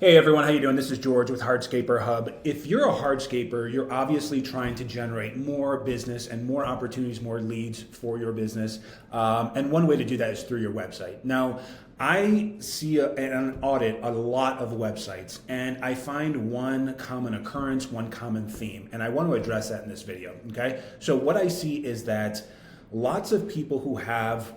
Hey everyone, how you doing? This is George with Hardscaper Hub. If you're a hardscaper, you're obviously trying to generate more business and more opportunities, more leads for your business. And one way to do that is through your website. Now, I see an audit a lot of websites, and I find one common occurrence, one common theme, and I want to address that in this video. Okay, so what I see is that lots of people who have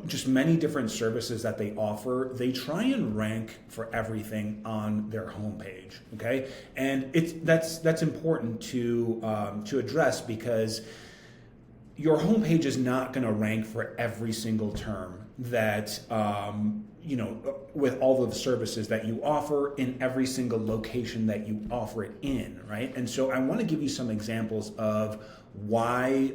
just many different services that they offer, they try and rank for everything on their homepage. Okay, and that's important to address, because your homepage is not going to rank for every single term that with all of the services that you offer in every single location that you offer it in, right? And so I want to give you some examples of why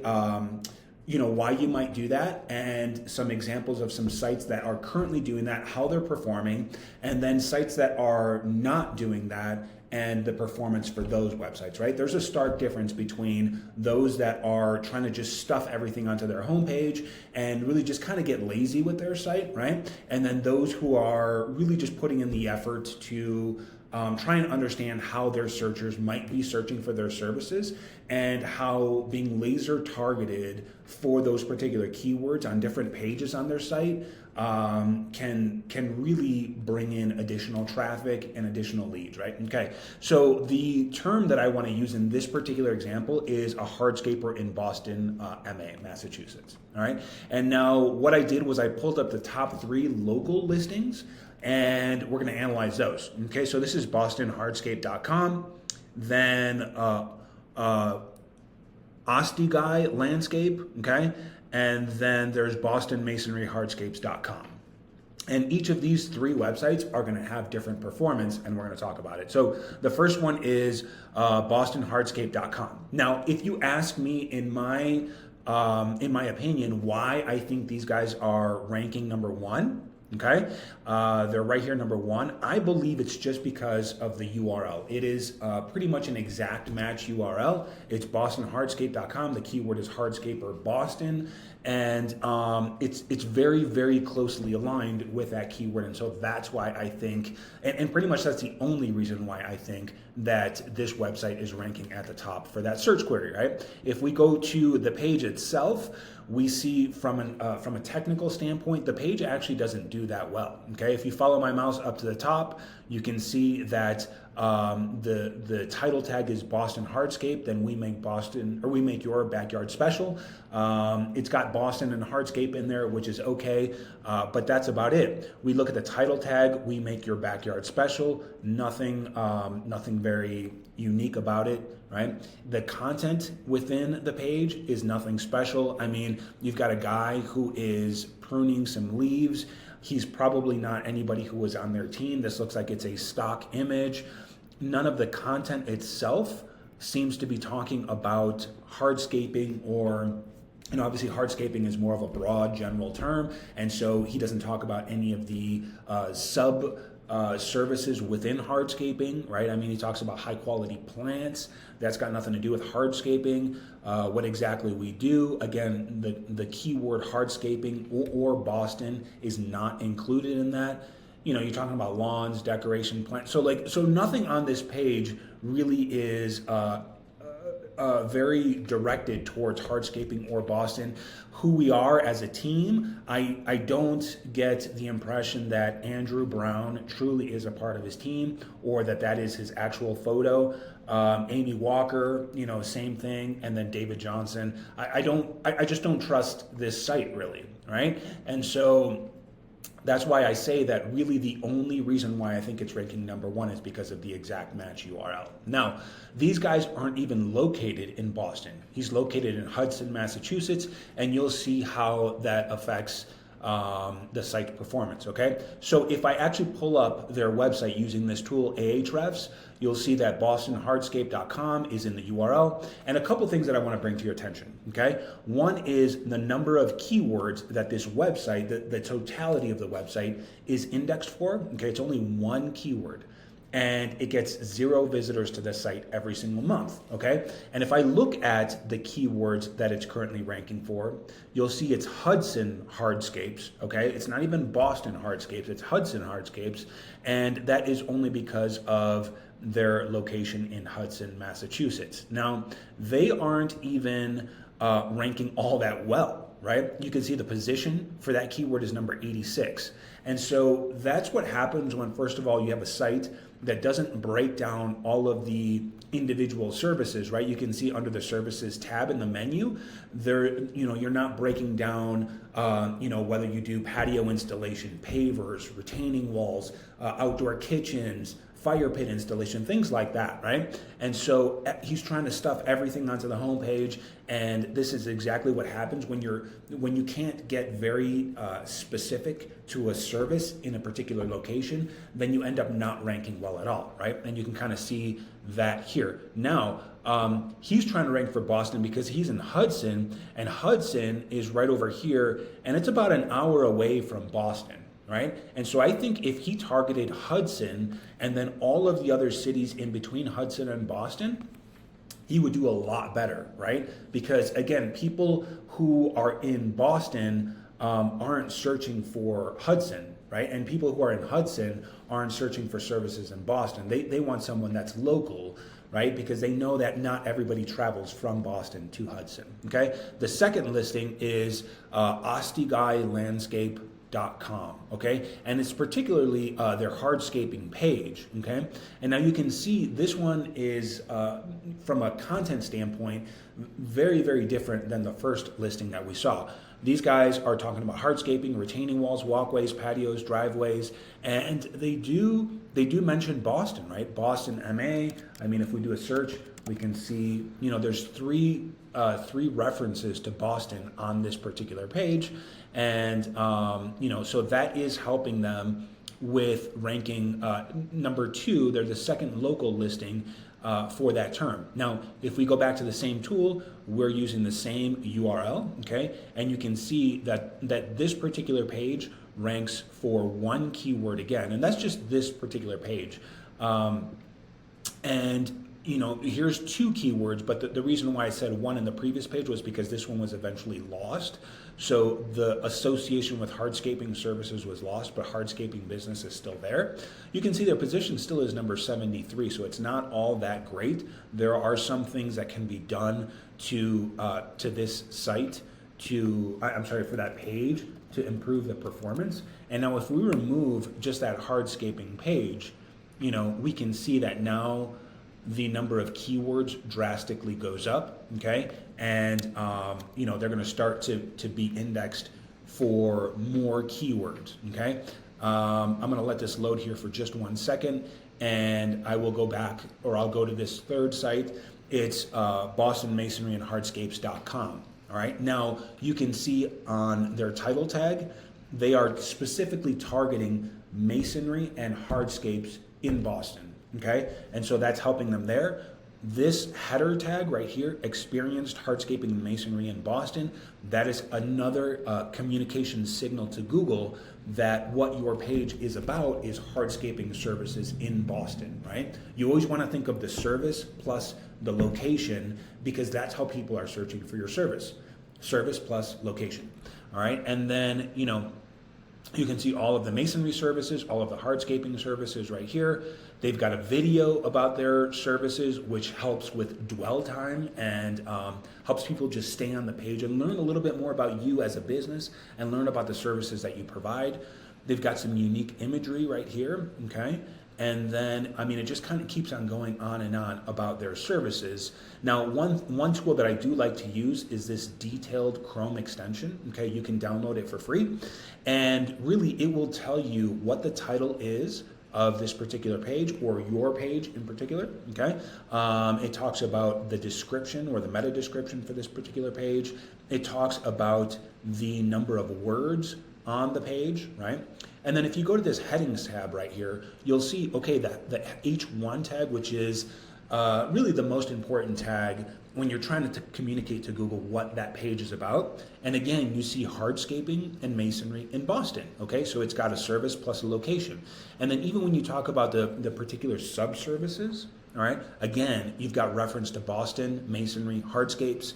why you might do that, and some examples of some sites that are currently doing that, how they're performing, and then sites that are not doing that and the performance for those websites, right? There's a stark difference between those that are trying to just stuff everything onto their homepage and really just kind of get lazy with their site, right? And then those who are really just putting in the effort to try and understand how their searchers might be searching for their services, and how being laser targeted for those particular keywords on different pages on their site can really bring in additional traffic and additional leads, right? Okay, so the term that I want to use in this particular example is a hardscaper in Boston, Massachusetts. All right, and now what I did was I pulled up the top 3 local listings, and we're going to analyze those. Okay, so this is bostonhardscape.com, then Osteguy Landscape, okay, and then there's bostonmasonryhardscapes.com. And each of these 3 websites are going to have different performance, and we're going to talk about it. So the first one is bostonhardscape.com. Now, if you ask me in my opinion why I think these guys are ranking number 1, okay, they're right here, number 1. I believe it's just because of the URL. It is pretty much an exact match URL. It's bostonhardscape.com. The keyword is hardscaper Boston, and it's very, very closely aligned with that keyword. And so that's why I think, and pretty much that's the only reason why I think that this website is ranking at the top for that search query, right? If we go to the page itself, we see from a technical standpoint, the page actually doesn't do that well. Okay, if you follow my mouse up to the top, you can see that the title tag is Boston Hardscape. Then we make your backyard special. It's got Boston and Hardscape in there, which is okay, but that's about it. We look at the title tag, we make your backyard special. Nothing very unique about it, right? The content within the page is nothing special. I mean, you've got a guy who is pruning some leaves. He's probably not anybody who was on their team. This looks like it's a stock image. None of the content itself seems to be talking about hardscaping, or obviously hardscaping is more of a broad general term, and so he doesn't talk about any of the sub services within hardscaping, right? I mean, he talks about high quality plants. That's got nothing to do with hardscaping. What exactly we do, again, the keyword hardscaping or Boston is not included in that. You're talking about lawns, decoration, plants. So nothing on this page really is very directed towards hardscaping or Boston. Who we are as a team, I don't get the impression that Andrew Brown truly is a part of his team, or that is his actual photo. Amy Walker, same thing, and then David Johnson. I just don't trust this site really, right? And so that's why I say that really the only reason why I think it's ranking number 1 is because of the exact match URL. Now, these guys aren't even located in Boston. He's located in Hudson, Massachusetts, and you'll see how that affects the site performance, okay? So if I actually pull up their website using this tool, Ahrefs, you'll see that bostonhardscape.com is in the URL. And a couple things that I want to bring to your attention, okay? One is the number of keywords that this website, the totality of the website is indexed for, okay? It's only 1 keyword. and it gets 0 visitors to the site every single month, okay? And if I look at the keywords that it's currently ranking for, you'll see it's Hudson Hardscapes, okay? It's not even Boston Hardscapes, it's Hudson Hardscapes, and that is only because of their location in Hudson, Massachusetts. Now, they aren't even ranking all that well, right? You can see the position for that keyword is number 86. And so that's what happens when, first of all, you have a site that doesn't break down all of the individual services, right? You can see under the services tab in the menu, you're not breaking down, whether you do patio installation, pavers, retaining walls, outdoor kitchens, fire pit installation, things like that, right? And so he's trying to stuff everything onto the homepage, and this is exactly what happens when you can't get very specific to a service in a particular location, then you end up not ranking well at all, right? And you can kind of see that here. Now, he's trying to rank for Boston because he's in Hudson, and Hudson is right over here, and it's about an hour away from Boston. Right? And so I think if he targeted Hudson and then all of the other cities in between Hudson and Boston, he would do a lot better, right? Because again, people who are in Boston aren't searching for Hudson, right? And people who are in Hudson aren't searching for services in Boston. They want someone that's local, right? Because they know that not everybody travels from Boston to Hudson, okay? The second listing is ostiguylandscape.com, okay? And it's particularly their hardscaping page, okay? And now you can see this one is, from a content standpoint, very, very different than the first listing that we saw. These guys are talking about hardscaping, retaining walls, walkways, patios, driveways, and they do mention Boston, right? Boston, MA. I mean, if we do a search, we can see, there's three references to Boston on this particular page, and so that is helping them with ranking number 2. They're the second local listing for that term. Now, if we go back to the same tool, we're using the same URL, okay? And you can see that this particular page ranks for 1 keyword again, and that's just this particular page. Here's 2 keywords, but the reason why I said 1 in the previous page was because this one was eventually lost. So the association with hardscaping services was lost, but hardscaping business is still there. You can see their position still is number 73, so it's not all that great. There are some things that can be done to this site, for that page, to improve the performance. And now if we remove just that hardscaping page, we can see that now the number of keywords drastically goes up, okay? And, they're gonna start to be indexed for more keywords, okay? I'm gonna let this load here for just 1 second, and I will go back, or I'll go to this third site. It's bostonmasonryandhardscapes.com, all right? Now, you can see on their title tag, they are specifically targeting masonry and hardscapes in Boston. Okay, and so that's helping them there. This header tag right here, experienced hardscaping and masonry in Boston, that is another communication signal to Google that what your page is about is hardscaping services in Boston, right? You always want to think of the service plus the location, because that's how people are searching for your service plus location, all right? And then, you can see all of the masonry services, all of the hardscaping services right here. They've got a video about their services, which helps with dwell time and helps people just stay on the page and learn a little bit more about you as a business and learn about the services that you provide. They've got some unique imagery right here, okay? And then, it just kind of keeps on going on and on about their services. Now, one tool that I do like to use is this detailed Chrome extension. Okay, you can download it for free. And really, it will tell you what the title is of this particular page, or your page in particular, okay? It talks about the description or the meta description for this particular page. It talks about the number of words on the page, right? And then if you go to this headings tab right here, you'll see, okay, that the H1 tag, which is really the most important tag when you're trying to communicate to Google what that page is about. And again, you see hardscaping and masonry in Boston, okay? So it's got a service plus a location. And then even when you talk about the particular sub-services, all right, again, you've got reference to Boston, masonry, hardscapes.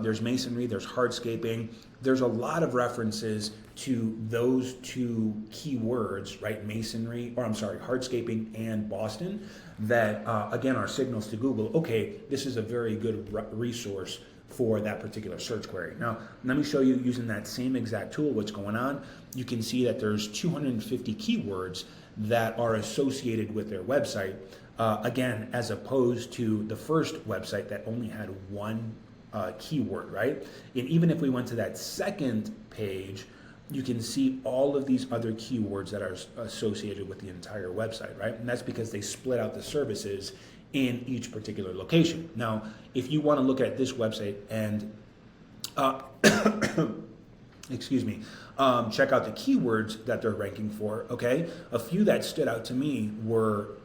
There's masonry, there's hardscaping. There's a lot of references to those two keywords, right? Hardscaping and Boston, that again are signals to Google. Okay, this is a very good resource for that particular search query. Now, let me show you using that same exact tool what's going on. You can see that there's 250 keywords that are associated with their website. Again, as opposed to the first website that only had one keyword, right? And even if we went to that second page, you can see all of these other keywords that are associated with the entire website, right? And that's because they split out the services in each particular location. Now, if you want to look at this website and check out the keywords that they're ranking for, okay? A few that stood out to me were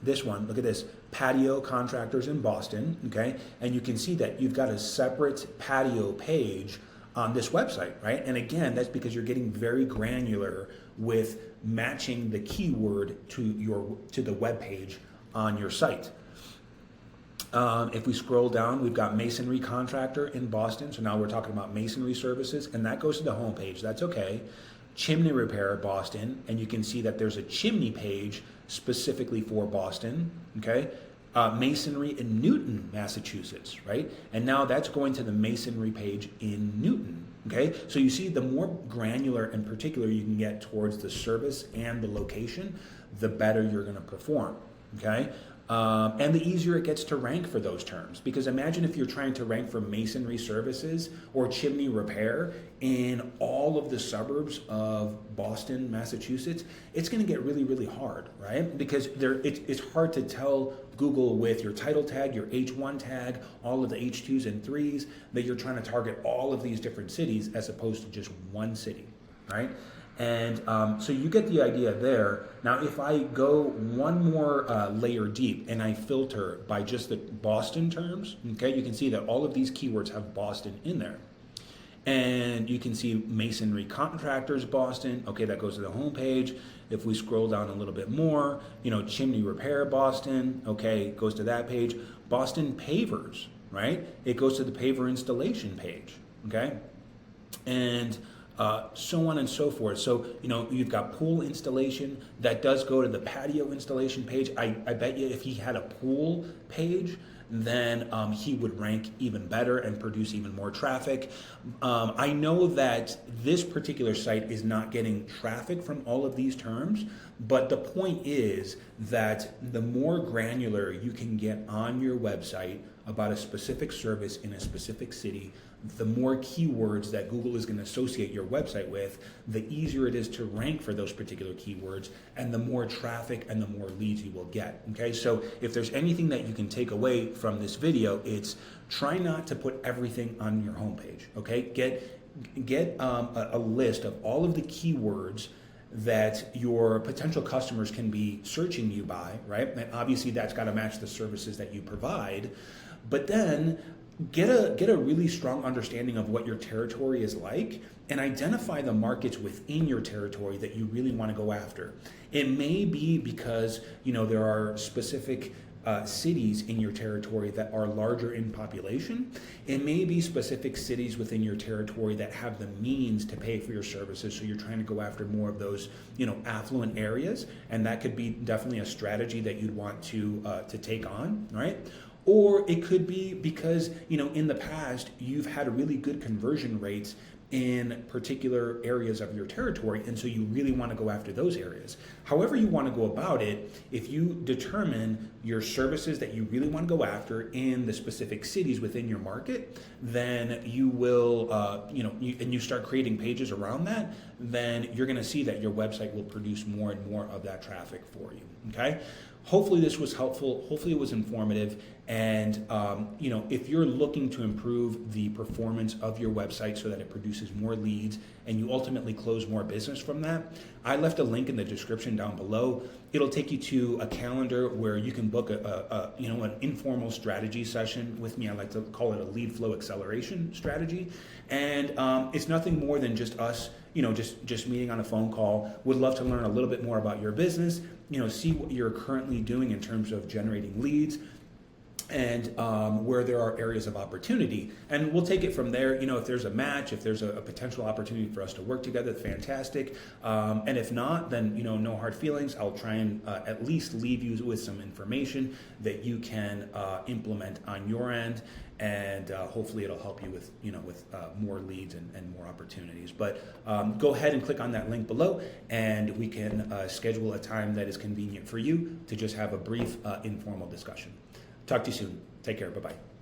this one, look at this, patio contractors in Boston, okay? And you can see that you've got a separate patio page on this website, right? And again, that's because you're getting very granular with matching the keyword to the web page on your site. If we scroll down, we've got masonry contractor in Boston. So now we're talking about masonry services, and that goes to the home page. That's okay. Chimney repair Boston, and you can see that there's a chimney page specifically for Boston, okay? Masonry in Newton, Massachusetts, right? And now that's going to the masonry page in Newton, okay? So you see, the more granular and particular you can get towards the service and the location, the better you're gonna perform, okay? And the easier it gets to rank for those terms. Because imagine if you're trying to rank for masonry services or chimney repair in all of the suburbs of Boston, Massachusetts, it's going to get really, really hard, right? Because it's hard to tell Google with your title tag, your H1 tag, all of the H2s and 3s, that you're trying to target all of these different cities as opposed to just one city, right? And so you get the idea there. Now, if I go one more layer deep and I filter by just the Boston terms, okay, you can see that all of these keywords have Boston in there. And you can see masonry contractors, Boston, okay, that goes to the home page. If we scroll down a little bit more, chimney repair, Boston, okay, goes to that page. Boston pavers, right? It goes to the paver installation page, okay? And so on and so forth. So, you've got pool installation, that does go to the patio installation page. I bet you if he had a pool page, then he would rank even better and produce even more traffic. I know that this particular site is not getting traffic from all of these terms, but the point is that the more granular you can get on your website about a specific service in a specific city, the more keywords that Google is going to associate your website with, the easier it is to rank for those particular keywords, and the more traffic and the more leads you will get. Okay, so if there's anything that you can take away from this video, it's try not to put everything on your homepage. Okay, get a list of all of the keywords that your potential customers can be searching you by, right? And obviously that's got to match the services that you provide, but then get a really strong understanding of what your territory is like and identify the markets within your territory that you really want to go after. It may be because there are specific cities in your territory that are larger in population. It may be specific cities within your territory that have the means to pay for your services, so you're trying to go after more of those affluent areas, and that could be definitely a strategy that you'd want to take on, right? Or it could be because, in the past, you've had really good conversion rates in particular areas of your territory, and so you really want to go after those areas. However you want to go about it, if you determine your services that you really want to go after in the specific cities within your market, then you will, and you start creating pages around that, then you're going to see that your website will produce more and more of that traffic for you, okay? Hopefully this was helpful. Hopefully it was informative. And if you're looking to improve the performance of your website so that it produces more leads and you ultimately close more business from that, I left a link in the description down below. It'll take you to a calendar where you can book an informal strategy session with me. I like to call it a lead flow acceleration strategy, and it's nothing more than just us, just meeting on a phone call. Would love to learn a little bit more about your business, see what you're currently doing in terms of generating leads, and where there are areas of opportunity. And we'll take it from there. If there's a match, if there's a potential opportunity for us to work together, fantastic. And if not, then, no hard feelings. I'll try and at least leave you with some information that you can implement on your end. And hopefully it'll help you with more leads and more opportunities. But go ahead and click on that link below, and we can schedule a time that is convenient for you to just have a brief informal discussion. Talk to you soon. Take care. Bye-bye.